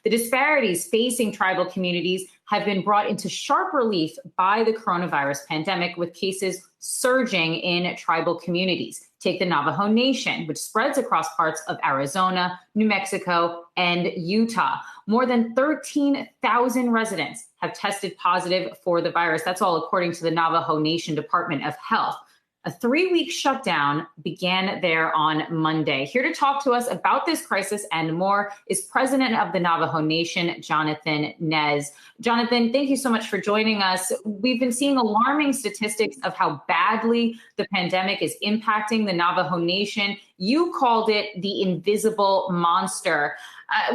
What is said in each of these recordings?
The disparities facing tribal communities have been brought into sharp relief by the coronavirus pandemic, with cases surging in tribal communities. Take the Navajo Nation, which spreads across parts of Arizona, New Mexico, and Utah. More than 13,000 residents have tested positive for the virus. That's all according to the Navajo Nation Department of Health. A 3-week shutdown began there on Monday. Here to talk to us about this crisis and more is President of the Navajo Nation, Jonathan Nez. Jonathan, thank you so much for joining us. We've been seeing alarming statistics of how badly the pandemic is impacting the Navajo Nation. You called it the invisible monster.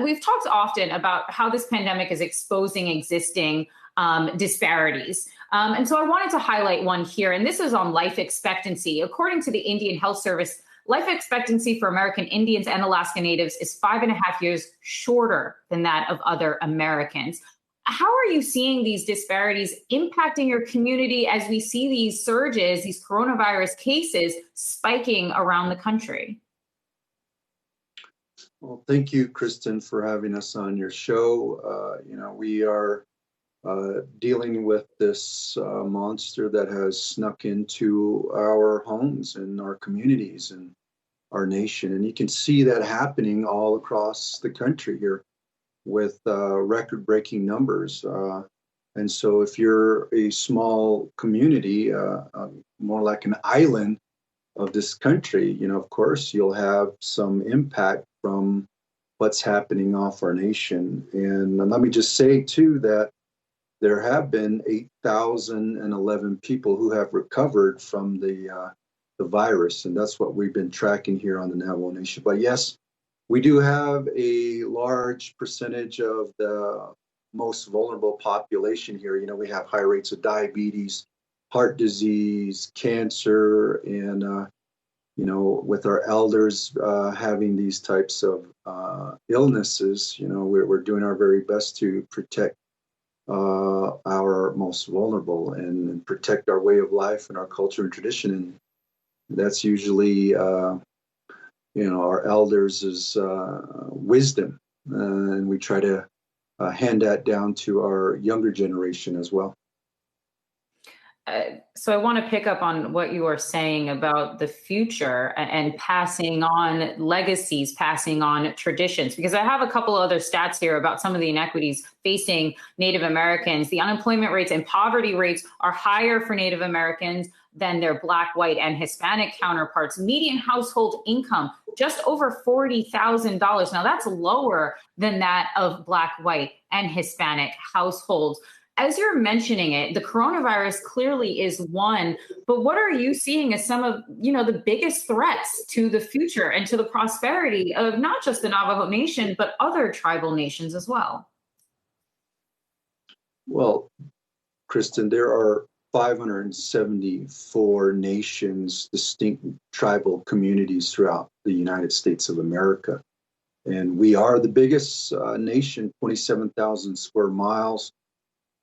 We've talked often about how this pandemic is exposing existing disparities. And so I wanted to highlight one here, and this is on life expectancy. According to the Indian Health Service, life expectancy for American Indians and Alaska Natives is 5.5 years shorter than that of other Americans. How are you seeing these disparities impacting your community as we see these surges, these coronavirus cases spiking around the country? Well, thank you, Kristin, for having us on your show. We are dealing with this monster that has snuck into our homes and our communities and our nation. And you can see that happening all across the country here with record-breaking numbers. And so if you're a small community, more like an island of this country, of course, you'll have some impact from what's happening off our nation. And let me just say, too, that there have been 8,011 people who have recovered from the virus, and that's what we've been tracking here on the Navajo Nation. But yes, we do have a large percentage of the most vulnerable population here. We have high rates of diabetes, heart disease, cancer, and with our elders having these types of illnesses, we're doing our very best to protect our most vulnerable and protect our way of life and our culture and tradition. And that's usually, our elders' wisdom. And we try to hand that down to our younger generation as well. So I want to pick up on what you are saying about the future and passing on legacies, passing on traditions, because I have a couple other stats here about some of the inequities facing Native Americans. The unemployment rates and poverty rates are higher for Native Americans than their Black, white, and Hispanic counterparts. Median household income, just over $40,000. Now that's lower than that of Black, white, and Hispanic households. As you're mentioning it, the coronavirus clearly is one, but what are you seeing as some of, the biggest threats to the future and to the prosperity of not just the Navajo Nation, but other tribal nations as well? Well, Kristin, there are 574 nations, distinct tribal communities throughout the United States of America. And we are the biggest nation, 27,000 square miles.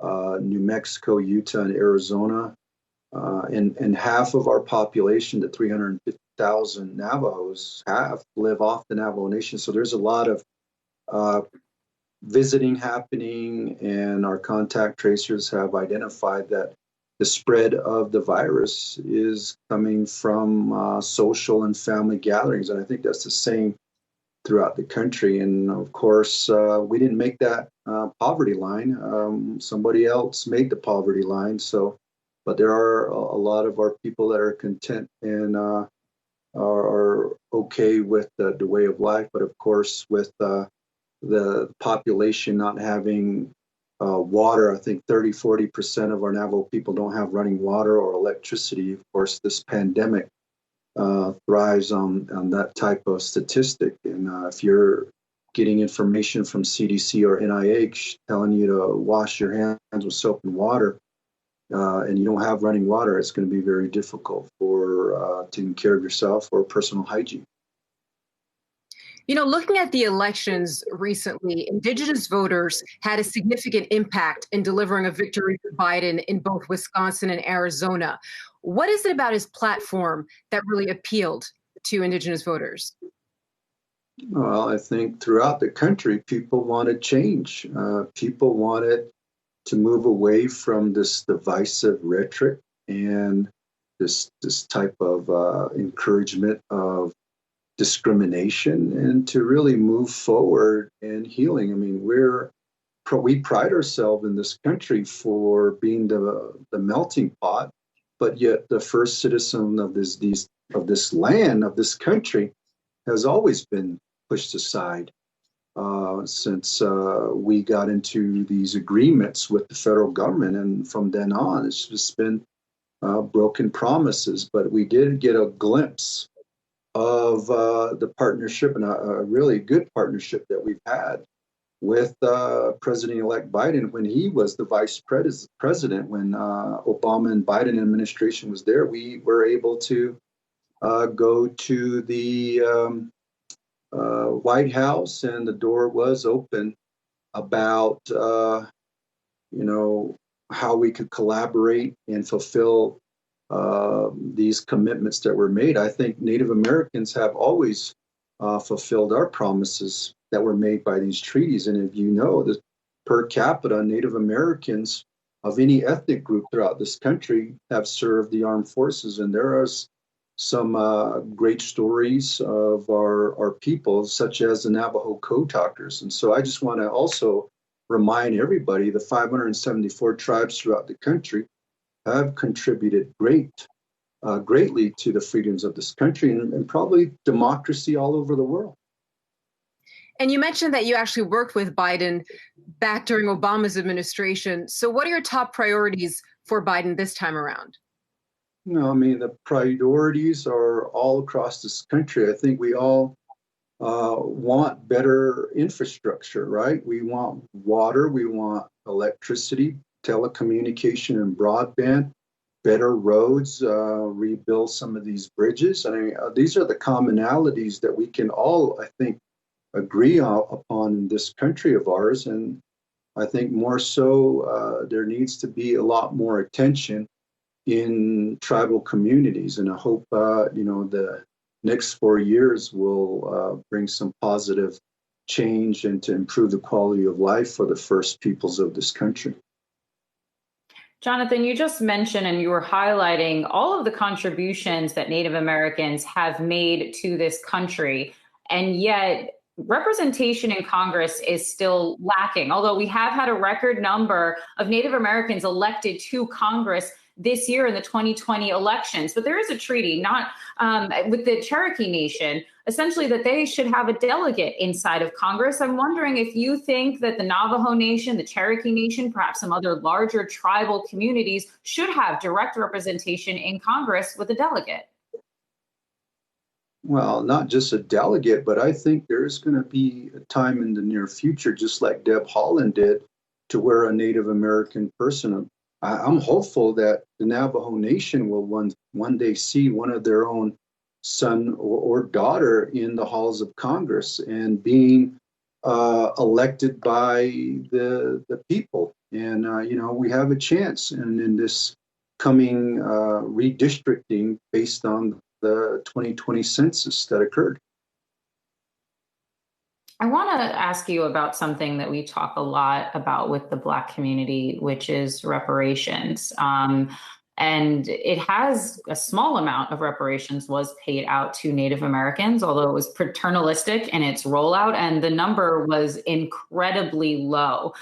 New Mexico, Utah, and Arizona, and half of our population, the 350,000 Navajos, live off the Navajo Nation. So there's a lot of visiting happening, and our contact tracers have identified that the spread of the virus is coming from social and family gatherings, and I think that's the same throughout the country. And of course, we didn't make that poverty line. Somebody else made the poverty line. But there are a lot of our people that are content and are okay with the way of life. But of course, with the population not having water, I think 30-40% of our Navajo people don't have running water or electricity. Of course, this pandemic thrives on that type of statistic. And if you're getting information from CDC or NIH telling you to wash your hands with soap and water, and you don't have running water, it's going to be very difficult for taking care of yourself or personal hygiene. Looking at the elections recently, Indigenous voters had a significant impact in delivering a victory for Biden in both Wisconsin and Arizona. What is it about his platform that really appealed to Indigenous voters? Well, I think throughout the country, people wanted change. People wanted to move away from this divisive rhetoric and this type of encouragement of discrimination, and to really move forward in healing. I mean, we pride ourselves in this country for being the melting pot, but yet the first citizen of this land, of this country, has always been pushed aside since we got into these agreements with the federal government. And from then on, it's just been broken promises. But we did get a glimpse of the partnership, and a really good partnership that we've had with President-elect Biden when he was the vice president. When Obama and Biden administration was there, we were able to go to the White House, and the door was open about how we could collaborate and fulfill these commitments that were made. I think Native Americans have always fulfilled our promises that were made by these treaties. And if you know, the per capita Native Americans of any ethnic group throughout this country have served the armed forces. And there are some great stories of our people, such as the Navajo Code Talkers. And so I just want to also remind everybody the 574 tribes throughout the country have contributed greatly to the freedoms of this country, and probably democracy all over the world. And you mentioned that you actually worked with Biden back during Obama's administration. So what are your top priorities for Biden this time around? I mean, the priorities are all across this country. I think we all want better infrastructure, right? We want water, we want electricity, telecommunication and broadband, better roads, rebuild some of these bridges. I mean, these are the commonalities that we can all, I think, agree upon in this country of ours. And I think more so, there needs to be a lot more attention in tribal communities. And I hope, the next 4 years will bring some positive change and to improve the quality of life for the first peoples of this country. Jonathan, you just mentioned and you were highlighting all of the contributions that Native Americans have made to this country, and yet representation in Congress is still lacking. Although we have had a record number of Native Americans elected to Congress this year in the 2020 elections. But there is a treaty, not with the Cherokee Nation, essentially that they should have a delegate inside of Congress. I'm wondering if you think that the Navajo Nation, the Cherokee Nation, perhaps some other larger tribal communities should have direct representation in Congress with a delegate. Well, not just a delegate, but I think there's going to be a time in the near future, just like Deb Haaland did, to where a Native American person, I'm hopeful that the Navajo Nation will one day see one of their own son or daughter in the halls of Congress and being elected by the people. And, we have a chance in this coming redistricting based on the 2020 census that occurred. I want to ask you about something that we talk a lot about with the Black community, which is reparations. And it has a small amount of reparations was paid out to Native Americans, although it was paternalistic in its rollout, and the number was incredibly low.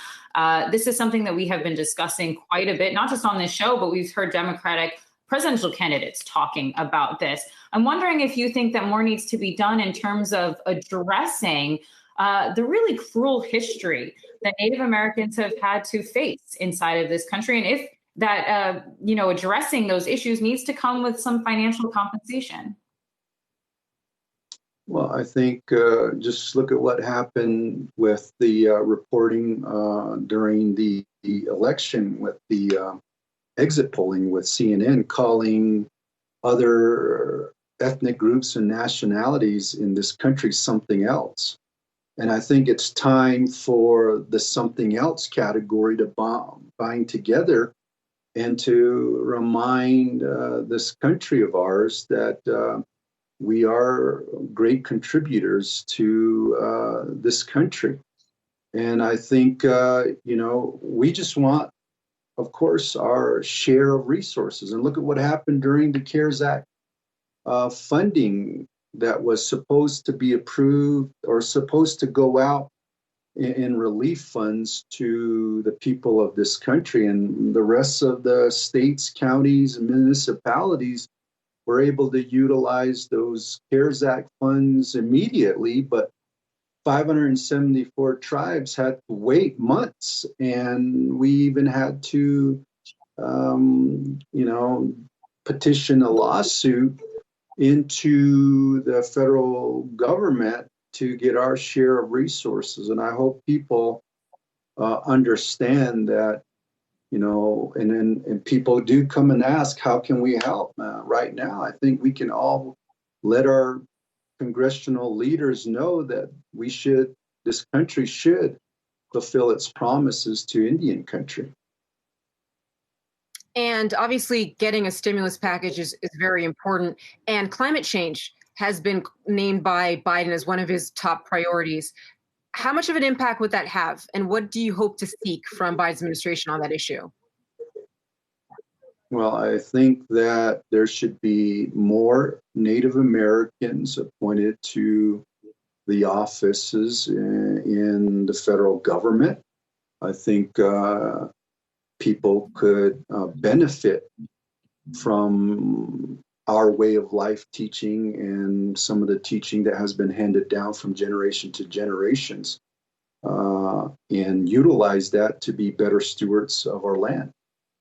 This is something that we have been discussing quite a bit, not just on this show, but we've heard Democratic presidential candidates talking about this. I'm wondering if you think that more needs to be done in terms of addressing the really cruel history that Native Americans have had to face inside of this country, and if that addressing those issues needs to come with some financial compensation. Well, I think just look at what happened with the reporting during the election with the exit polling with CNN calling other ethnic groups and nationalities in this country something else. And I think it's time for the something else category to bind together and to remind this country of ours that, we are great contributors to this country. And I think, we just want, of course, our share of resources. And look at what happened during the CARES Act funding that was supposed to be approved or supposed to go out in relief funds to the people of this country. And the rest of the states, counties, and municipalities were able to utilize those CARES Act funds immediately, but 574 tribes had to wait months, and we even had to, petition a lawsuit into the federal government to get our share of resources. And I hope people understand that, and people do come and ask, how can we help? Right now, I think we can all let our congressional leaders know that this country should fulfill its promises to Indian country. And obviously, getting a stimulus package is very important. And climate change has been named by Biden as one of his top priorities. How much of an impact would that have? And what do you hope to seek from Biden's administration on that issue? Well, I think that there should be more Native Americans appointed to the offices in the federal government. I think people could benefit from our way of life teaching and some of the teaching that has been handed down from generation to generations, and utilize that to be better stewards of our land.